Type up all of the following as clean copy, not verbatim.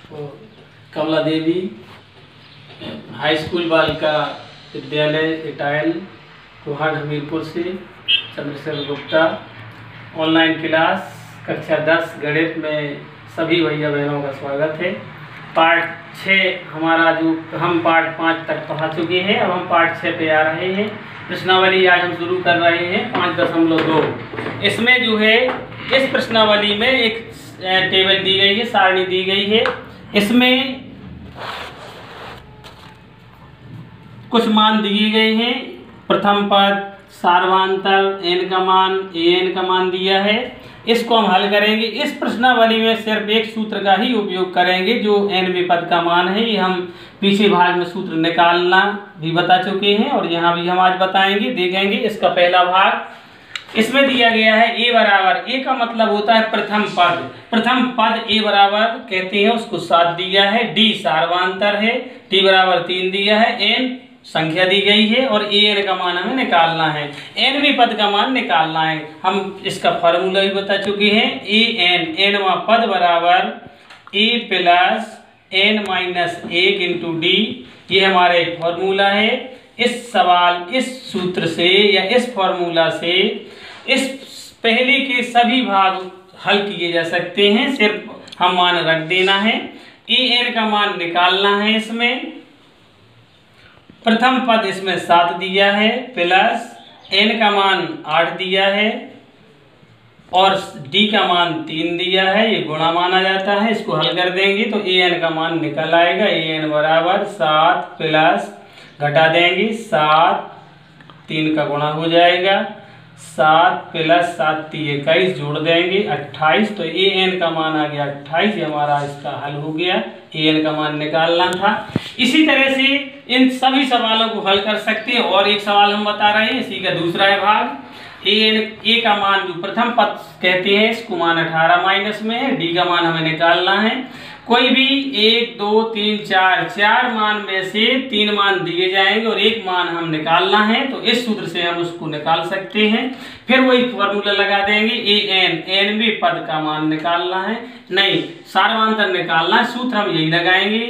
तो कमला देवी high school Balika Vidyalaya इटायल Kuhad Hamirpur से Chandrashekhar Gupta. Online class कक्षा 10 गणित में सभी भैया बहनों का स्वागत है। पार्ट 6 हमारा जो हम पार्ट 5 तक पढ़ा चुके हैं, अब हम पार्ट 6 पे आ रहे हैं। प्रश्नावली आज हम शुरू कर रहे हैं 5.2। इसमें जो है इस प्रश्नावली में एक टेबल दी गई है, सारणी दी गई है। इसमें कुछ मान दिए गए हैं। प्रथम पद, सार्वधातुक, n का मान, an का मान दिया है। इसको हम हल करेंगे। इस प्रश्नावली में सिर्फ एक सूत्र का ही उपयोग करेंगे जो nवें पद का मान है। ये हम पीछे भाग में सूत्र निकालना भी बता चुके हैं और यहाँ भी हम आज बताएंगे, देखेंगे। इसका पहला भाग इसमें दिया गया है a बराबर, a का मतलब होता है प्रथम पद। प्रथम पद a बराबर कहते हैं, उसको 7 दिया है। d सार्वधातुक है, t बराबर 3 दिया है, n संख्या दी गई है और an का मान हमें निकालना है। nवें पद का मान निकालना है। हम इसका फॉर्मूला भी बता चुके हैं। nवां पद बराबर a plus n minus 1 into D. ये हमारा एक फॉर्मूला है। इस सवाल, इस सूत्र से या इस फॉर्मूला से इस पहले के सभी भाग हल किए जा सकते हैं। सिर्फ हम मान रख देना है। an का मान निकालना है। इसमें प्रथम पद इसमें 7 दिया है, प्लस n का मान 8 दिया है और d का मान 3 दिया है। ये गुणा माना जाता है। इसको हल कर देंगे तो an का मान निकल आएगा। an बराबर 7 प्लस घटा देंगे 7, 3 का गुणा हो जाएगा। 7 प्लस 7 21, जोड़ देंगे 28। तो an का मान आ गया 28। हमारा इसका हल हो गया। an का मान निकालना था। इसी तरह से इन सभी सवालों को हल कर सकते हैं। और एक सवाल हम बता रहे हैं, इसी का दूसरा है भाग। a का मान जो प्रथम पद कहते हैं, इसको मान 18 माइनस में है। d का मान हमें निकालना है। कोई भी 1 2 3 4 मान में से 3 मान दिए जाएंगे और एक मान हम निकालना है। तो इस सूत्र से हम उसको निकाल सकते हैं। फिर वही फॉर्मूला लगा देंगे। nवें पद का मान निकालना है, नहीं सार्वधातुक निकालना है। सूत्र हम यही लगाएंगे।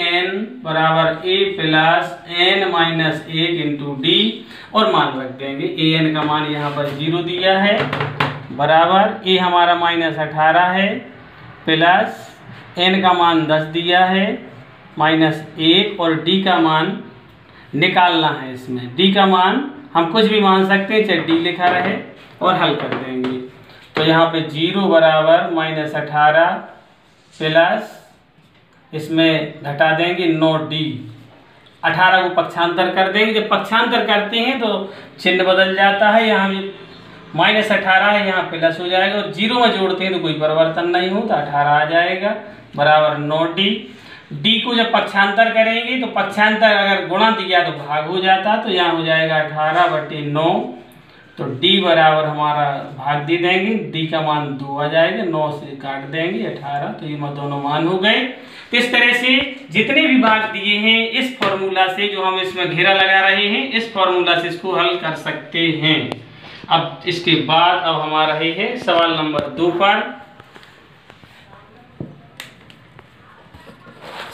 an बराबर a plus n minus 1 into D और मान रख देंगे। an का मान यहाँ पर 0 दिया है, बराबर a हमारा माइनस 18 है, प्लस n का मान 10 दिया है, माइनस 1 और d का मान निकालना है। इसमें d का मान हम कुछ भी मान सकते हैं, चाहे d लिखा रहे, और हल कर देंगे। तो यहाँ पे 0 बराबर माइनस 18 प्लस इसमें घटा देंगे 9d। 18 को पक्षांतर कर देंगे। जब पक्षांतर करते हैं तो चिन्ह बदल जाता है। यहाँ माइनस 18 है, यहाँ प्लस हो जाएगा और 0 में जोड़ते हैं तो कोई परिवर्तन नहीं होता, 18 आ जाएगा, बराबर 9d। d को जब पक्षांतर करेंगे तो पक्षांतर अगर गुणा दिया तो भाग हो जाता, तो यहाँ हो जाएगा 18/9। तो d बराबर हमारा भाग दे देंगे, d का मान 2 आ जाएगा, 9 से काट देंगे 18। तो ये दोनों मान हो गए। तो इस तरह से जितने भी भाग दिए हैं, इस फॉर्मूला से जो हम इसमें घेरा लगा रहे हैं, इस फॉर्मूला से इसको हल कर सकते हैं। अब इसके बाद अब हमारा है सवाल नंबर 2 पर।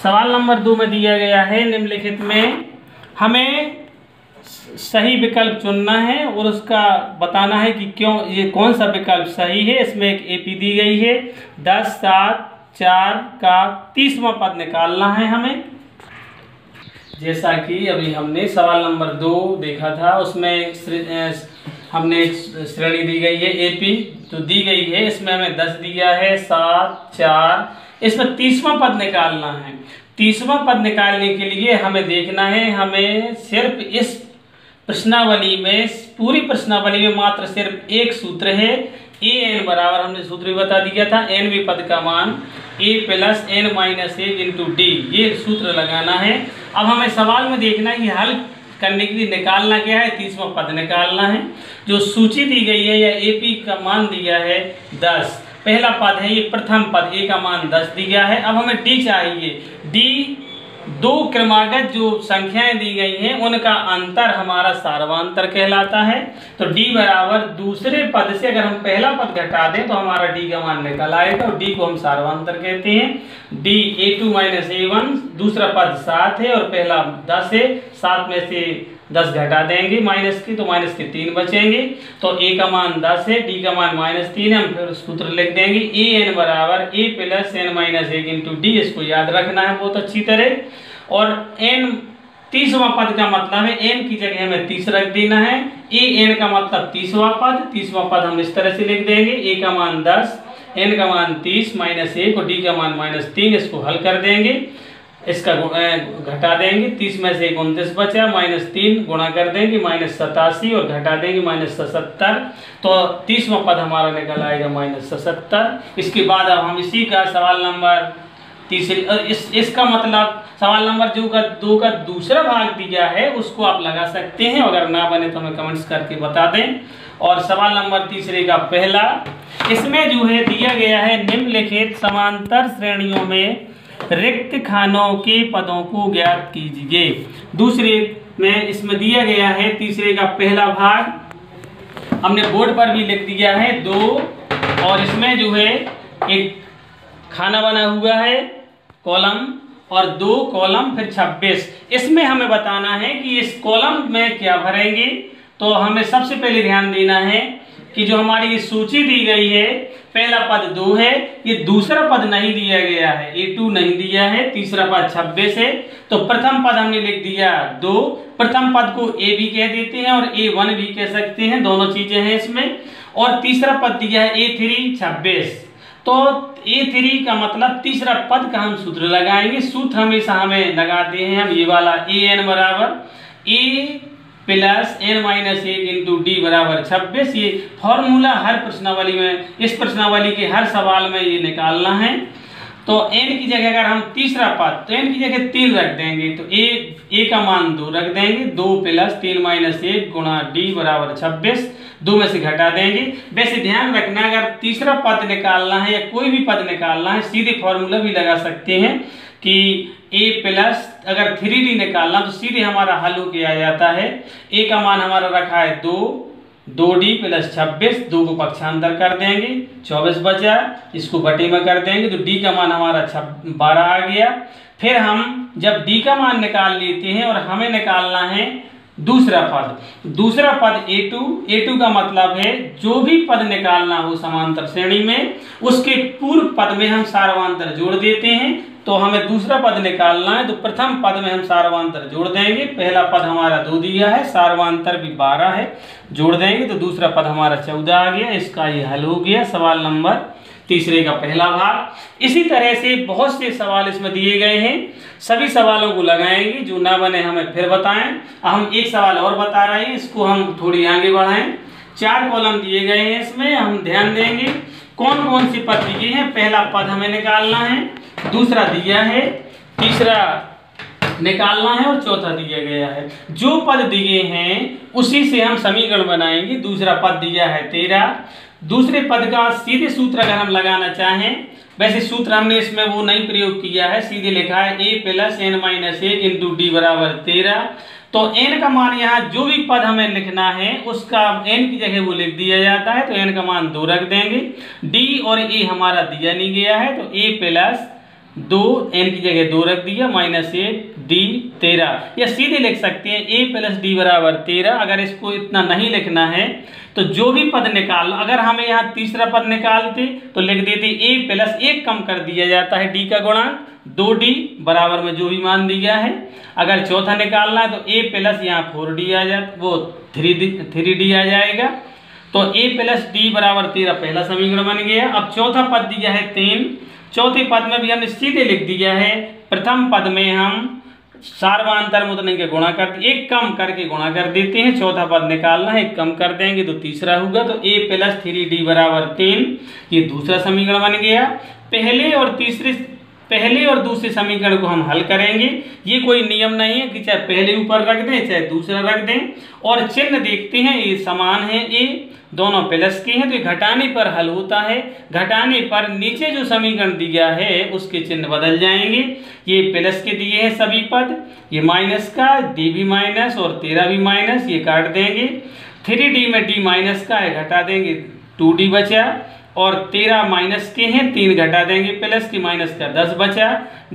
सवाल नंबर 2 में दिया गया है, निम्नलिखित में हमें सही विकल्प चुनना है और उसका बताना है कि क्यों ये कौन सा विकल्प सही है। इसमें एक AP दी गई है। 10 7 4 का 30वां पद निकालना है हमें। जैसा कि अभी हमने सवाल नंबर 2 देखा था, उसमें हमने श्रेणी दी गई है AP तो दी गई है। इसमें हमें 10 दिया है, 7 4, इसमें 30वां पद निकालना है। 30वां पद निकालने के लिए हमें देखना है, हमें सिर्फ इस प्रश्नावली में, पूरी प्रश्नावली में मात्र सिर्फ एक सूत्र है। an बराबर हमने सूत्र भी बता दिया था, nवें पद का मान a plus n minus 1 into D, ये सूत्र लगाना है। अब हमें सवाल में देखना है कि हल करने के लिए निकालना क्या है, 30वां पद निकालना है। जो सूची दी गई है या AP का मान दिया है 10, पहला पद है ये प्रथम पद, a का मान 10 दिया है। अब हमें d चाहिए। d दो क्रमागत जो संख्याएं दी गई हैं उनका अंतर हमारा सार्वंतर कहलाता है। तो d बराबर दूसरे पद से अगर हम पहला पद घटा दें तो हमारा d का मान निकल आएगा और d को हम सार्वंतर कहते हैं। d a2 - a1 दूसरा पद 7 है और पहला 10 है, 7 में से 10 घटा देंगे माइनस की तो माइनस के 3 बचेंगे। तो a का मान 10 है, d का मान -3 है। हम फिर सूत्र लिख देंगे an बराबर a + n - 1 × d। इसको याद रखना है बहुत अच्छी तरह। और n 30वां पद का मतलब है n की जगह हमें 30 रख देना है। an का मतलब 30वां पद, 30वां पद हम इस तरह से लिख देंगे a का मान 10, n का मान 30 -1 और d का मान -3। इसको हल कर देंगे, इसका घटा देंगे, 30 में से 29 बचा, -3 गुणा कर देंगे -87 और घटा देंगे -77। तो 30वां पद हमारा निकल आएगा -77। इसके बाद अब हम इसी का सवाल नंबर तीसरी और इसका मतलब सवाल नंबर 2 का दूसरा भाग दिया है उसको आप लगा सकते हैं, अगर ना बने तो हमें कमेंट्स करके बता दें। और सवाल नंबर तीसरे का पहला, इसमें जो है दिया गया है निम्नलिखित समांतर श्रेणियों में रिक्त खानों के पदों को ज्ञात कीजिए। दूसरे में इसमें दिया गया है तीसरे का पहला भाग, हमने बोर्ड पर भी लिख दिया है 2 और इसमें जो है एक खाना बना हुआ है कॉलम और 2 कॉलम फिर 26। इसमें हमें बताना है कि इस कॉलम में क्या भरेंगे। तो हमें सबसे पहले ध्यान देना है कि जो हमारी सूची दी गई है पहला पद 2 है, ये दूसरा पद नहीं दिया गया है, a2 नहीं दिया है, तीसरा पद 26 है। तो प्रथम पद हमने लिख दिया 2, प्रथम पद को a भी कह देते हैं और a1 भी कह सकते हैं, दोनों चीजें हैं इसमें। और तीसरा पद दिया है a3 26। तो a3 का मतलब तीसरा पद का हम सूत्र लगाएंगे। सूत्र हमेशा हमें लगाते हैं हम ये वाला an बराबर a + n - 1 × d बराबर 26। ये फॉर्मूला हर प्रश्नावली में, इस प्रश्नावली के हर सवाल में ये निकालना है। तो n की जगह अगर हम तीसरा पद तो n की जगह 3 रख देंगे तो a का मान 2 रख देंगे, 2 + 3 - 1 × d बराबर 26। 2 में से घटा देंगे। वैसे ध्यान रखना अगर तीसरा पद निकालना है या कोई भी पद निकालना है सीधे फॉर्मूला भी लगा सकते हैं कि a+ अगर 3d निकालना तो सीधे हमारा हल हो के आ जाता है। a का मान हमारा रखा है 2, 2d + 26, 2 को पक्षांतर कर देंगे 24 बचा, इसको बटे में कर देंगे तो d का मान हमारा 12 आ गया। फिर हम जब d का मान निकाल लेते हैं और हमें निकालना है दूसरा पद a2 का मतलब है जो भी पद निकालना हो समांतर श्रेणी में उसके पूर्व पद में हम सार्वंतर जोड़ देते हैं। तो हमें दूसरा पद निकालना है तो प्रथम पद में हम सार्वंतर जोड़ देंगे। पहला पद हमारा 2 दिया है, सार्वंतर भी 12 है, जोड़ देंगे तो दूसरा पद हमारा 14 आ गया। इसका ये हल हो गया सवाल नंबर तीसरे का पहला भाग। इसी तरह से बहुत से सवाल इसमें दिए गए हैं, सभी सवालों को लगाएंगे, जो ना बने हमें फिर बताएं। हम एक सवाल और बता रहे हैं, इसको हम थोड़ी आगे बढ़ाएं। 4 कॉलम दिए गए हैं, इसमें हम ध्यान देंगे कौन कौन से पद दिए हैं। पहला पद हमें निकालना है, दूसरा दिया है, तीसरा निकालना है और चौथा दिया गया है। जो पद दिए हैं उसी से हम समीकरण बनाएंगे। दूसरा पद दिया है 13, दूसरे पद का सीधे सूत्र अगर हम लगाना चाहें, वैसे सूत्र हमने इसमें वो नहीं प्रयोग किया है, सीधे लिखा है a + n - 1 × d बराबर 13। तो n का मान यहाँ जो भी पद हमें लिखना है उसका n की जगह वो लिख दिया जाता है, तो n का मान 2 रख देंगे। d और a हमारा दिया नहीं गया है तो a + 2 n की जगह 2 रख दिया -1 d 13, या सीधे लिख सकते हैं a + d बराबर 13। अगर इसको इतना नहीं लिखना है तो जो भी पद निकाल, अगर हमें यहाँ तीसरा पद निकालते तो लिख देते a + 1 कम कर दिया जाता है d का गुणांक 2d बराबर में जो भी मान दिया है। अगर चौथा निकालना है तो a + यहाँ 4d आ जाता, वो 3d आ जाएगा। तो a + d बराबर 13 पहला समीकरण बन गया। अब चौथा पद दिया है 3, चौथे पद में भी हमने सीधे लिख दिया है, प्रथम पद में हम सार्वंतर मुतने के गुणा करते, 1 कम करके गुणा कर देते हैं। चौथा पद निकालना है, 1 कम कर देंगे तो तीसरा होगा। तो a + 3d बराबर 3, ये दूसरा समीकरण बन गया। पहले और तीसरे पहले और दूसरे समीकरण को हम हल करेंगे। ये कोई नियम नहीं है कि चाहे पहले ऊपर रख दें चाहे दूसरा रख दें। और चिन्ह देखते हैं, ये समान है, ये दोनों प्लस के हैं, तो ये घटाने पर हल होता है। घटाने पर नीचे जो समीकरण दिया है उसके चिन्ह बदल जाएंगे। ये प्लस के दिए हैं सभी पद, ये माइनस का, डी भी माइनस और 13 भी माइनस, ये काट देंगे। 3d में d माइनस का है, घटा देंगे, 2d बचा। और 13 माइनस के हैं, 3 घटा देंगे प्लस की, माइनस का 10 बचा।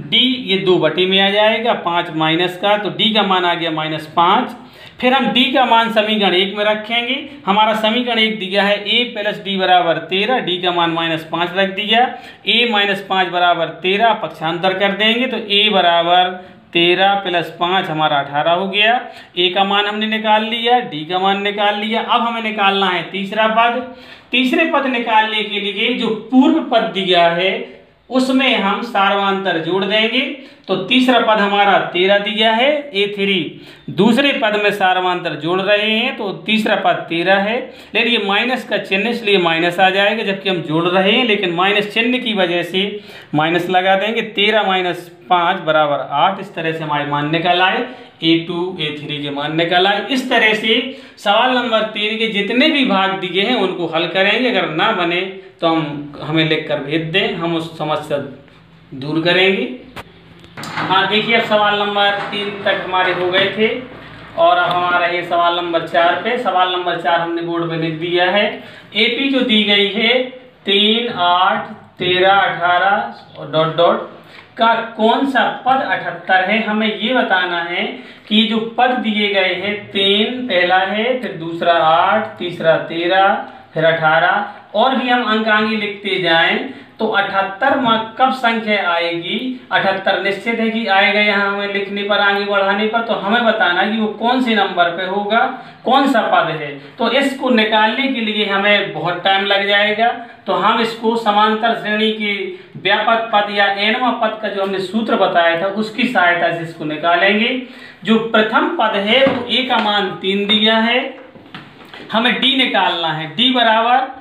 d ये 2 बटे में आ जाएगा, 5 माइनस का, तो d का मान आ गया -5। फिर हम d का मान समीकरण 1 में रखेंगे। हमारा समीकरण 1 दिया है a + d = 13, d का मान -5 रख दिया। a - 5 = 13, पक्षांतर कर देंगे तो a = 13 + 5 हमारा 18 हो गया। a का मान हमने निकाल लिया, d का मान निकाल लिया। अब हमें निकालना है तीसरा पद। तीसरे पद निकालने के लिए जो पूर्व पद दिया है उसमें हम सार्वधातुक जोड़ देंगे। तो तीसरा पद हमारा 13 दिया है, a3 दूसरे पद में सार्वधातुक जोड़ रहे हैं तो तीसरा पद 13 है, लेकिन ये माइनस का चिन्ह इसलिए माइनस आ जाएगा, जबकि हम जोड़ रहे हैं लेकिन माइनस चिन्ह की वजह से माइनस लगा देंगे। 13 - 5 = 8। इस तरह से हमारे मान निकल आए, a2 a3 के मान निकल आए। इस तरह से सवाल नंबर 3 के जितने भी भाग दिए हैं उनको हल करेंगे। अगर ना बने तो हमें लिख कर भेज दें, हम उस समस्या दूर करेंगे। हाँ देखिए, अब सवाल नंबर 3 तक हमारे हो गए थे और अब हमारा ये सवाल नंबर 4 पे। सवाल नंबर 4 हमने बोर्ड पे लिख दिया है। एपी जो दी गई है 3, 8, 13, 18 और डॉट डॉट का कौन सा पद 78 है। हमें ये बताना है कि जो पद दिए गए हैं 3 पहला है, फिर दूसरा 8, तीसरा 13, फिर 18 और भी हम अंकांगी लिखते जाएं तो 78 में कब संख्या आएगी। 78 निश्चित है कि आएगा यहाँ हमें लिखने पर, आगे बढ़ाने पर। तो हमें बताना कि वो कौन से नंबर पे होगा, कौन सा पद है। तो इसको निकालने के लिए हमें बहुत टाइम लग जाएगा। तो हम इसको समांतर श्रेणी के व्यापक पद या एनवा पद का जो हमने सूत्र बताया था उसकी सहायता से इसको निकालेंगे। जो प्रथम पद है वो a का मान 3 दिया है, हमें d निकालना है। d बराबर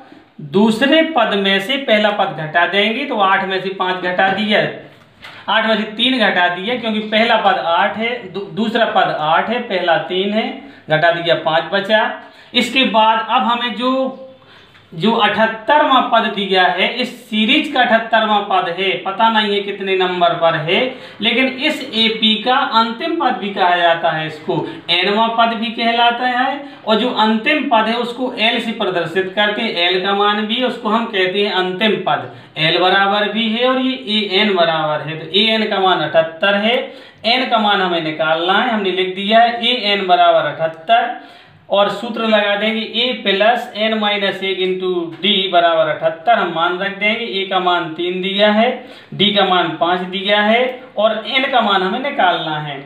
दूसरे पद में से पहला पद घटा देंगे तो 8 में से 5 घटा दिया, 8 में से 3 घटा दिया, क्योंकि पहला पद 8 है, दूसरा पद 8 है, पहला 3 है, घटा दिया 5 बचा। इसके बाद अब हमें जो 78वां पद दिया है, इस सीरीज का 78वां पद है, पता नहीं है कितने नंबर पर है, लेकिन इस एपी का अंतिम पद भी कहा जाता है, इसको एनवां पद भी कहलाता है। और जो अंतिम पद है उसको एल से प्रदर्शित करते हैं, एल का मान भी, उसको हम कहते हैं अंतिम पद। एल बराबर भी है और ये ए एन बराबर है, तो ए एन का मान 78 है। एन का मान हमें निकालना है, हमने लिख दिया है ए एन बराबर 78 और सूत्र लगा देंगे a + n - 1 × d बराबर 78। हम मान रख देंगे, a का मान 3 दिया है, d का मान 5 दिया है और n का मान हमें निकालना है।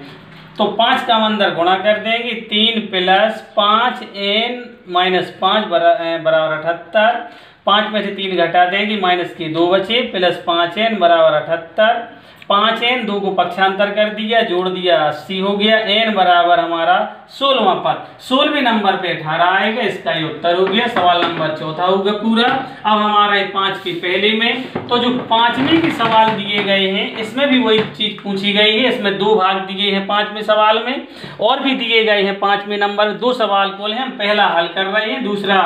तो 5 का अंदर गुणा कर देंगे, 3 + 5n - 5 बराबर 78। 5 में से 3 घटा देंगे, माइनस के 2 बचे, प्लस 5n बराबर 78। 5n 2 को पक्षांतर कर दिया, जोड़ दिया 80 हो गया। n बराबर हमारा 16वां पद, 16वें नंबर पे 18 आएगा, इसका ये उत्तर हो गया। सवाल नंबर 4 होगा पूरा। अब हमारा 5 के पहले में, तो जो 5वें के सवाल दिए गए हैं इसमें भी वही चीज पूछी गई है। इसमें 2 भाग दिए हैं 5वें सवाल में, और भी दिए गए हैं 5वें नंबर 2 सवाल को हम पहला हल कर रहे हैं, दूसरा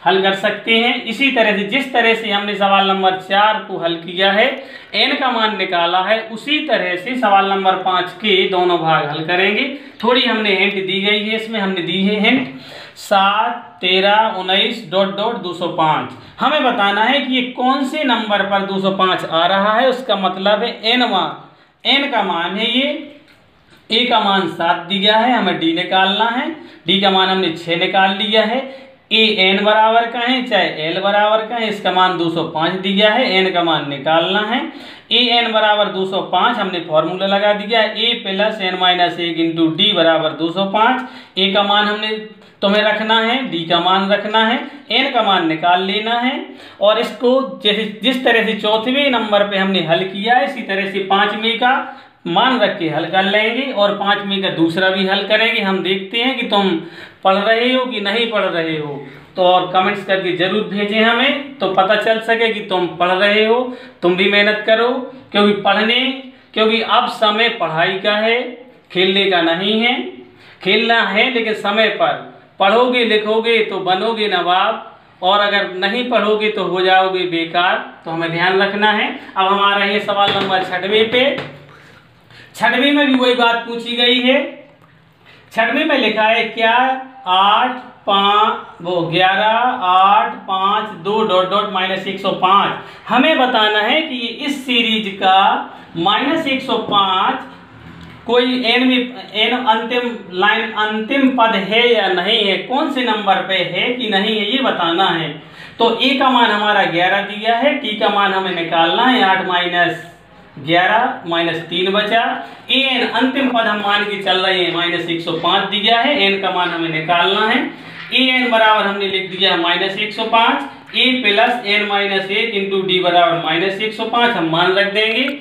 हल कर सकते हैं। इसी तरह से जिस तरह से हमने सवाल नंबर 4 को हल किया है, n का मान निकाला है, उसी तरह से सवाल नंबर 5 के दोनों भाग हल करेंगे। थोड़ी हमने हिंट दी गई है, इसमें हमने दी है हिंट 7, 13, 19 डॉट डॉट 205। हमें बताना है कि ये कौन से नंबर पर 205 आ रहा है, उसका मतलब है n का मान है ये। a का मान 7 दिया है, हमें d निकालना है, d का मान हमने 6 निकाल लिया है। ए एन बराबर का है चाहे एल बराबर का है, इसका मान 205 दिया है, एन का मान निकालना है। ए एन बराबर 205 हमने फॉर्मूला लगा दिया, a + n - 1 × d बराबर 205। ए का मान हमने तुम्हें रखना है, डी का मान रखना है, एन का मान निकाल लेना है। और इसको जिस तरह से 4वें नंबर पे हमने हल किया है, इसी तरह से 5वें का मान रख के हल कर लेंगे और 5वें का दूसरा भी हल करेंगे। हम देखते हैं कि तुम पढ़ रहे हो कि नहीं पढ़ रहे हो। तो और कमेंट्स करके जरूर भेजें हमें, तो पता चल सके कि तुम पढ़ रहे हो, तुम भी मेहनत करो। क्योंकि अब समय पढ़ाई का है, खेलने का नहीं है। खेलना है लेकिन समय पर। पढ़ोगे लिखोगे तो बनोगे नवाब, और अगर नहीं पढ़ोगे तो हो जाओगे बेकार। तो हमें ध्यान रखना है। अब हमारा ये सवाल नंबर 6वें पे। 6वें में भी वही बात पूछी गई है। 6वें में लिखा है क्या 11 8 5 2 डॉट डॉट -105। हमें बताना है कि इस सीरीज का -105 कोई n अंतिम पद है या नहीं है, कौन से नंबर पे है कि नहीं है, ये बताना है। तो a का मान हमारा 11 दिया है, t का मान हमें निकालना है 8 - 11 -3 बचा। an अंतिम पद हम मान के चल रहे हैं -105 दिया है, n का मान हमें निकालना है। an बराबर हमने लिख दिया है -105, a plus n-1 into d बराबर -105 हम मान रख देंगे।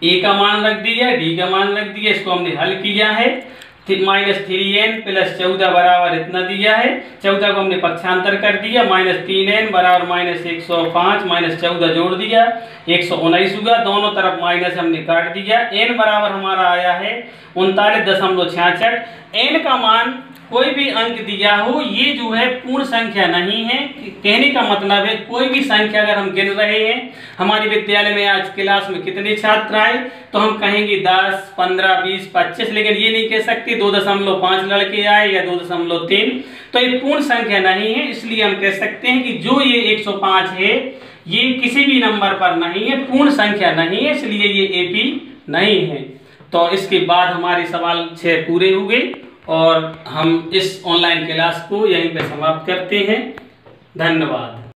a का मान रख दिया, d का मान रख दिया, इसको हमने हल किया है। -3n प्लस 14 बराबर इतना दिया है। 14 को हमने पक्षांतर कर दिया, -3n बराबर -105 -14 जोड़ दिया 119 हुआ। दोनों तरफ माइनस हमने काट दिया। n बराबर हमारा आया है 39.66। n का मान कोई भी अंक दिया हो, ये जो है पूर्ण संख्या नहीं है। कहने का मतलब है कोई भी संख्या अगर हम गिन रहे हैं, हमारे विद्यालय में आज क्लास में कितने छात्र आए, तो हम कहेंगे 10 15 20 25, लेकिन ये नहीं कह सकते 2.5 लड़के आए या 2.3। तो ये पूर्ण संख्या नहीं है, इसलिए हम कह सकते हैं कि जो ये 105 है ये किसी भी नंबर पर नहीं है, पूर्ण संख्या नहीं है, इसलिए ये एपी नहीं है। तो इसके बाद हमारे सवाल 6 पूरे हो गए और हम इस ऑनलाइन क्लास को यहीं पे समाप्त करते हैं। धन्यवाद।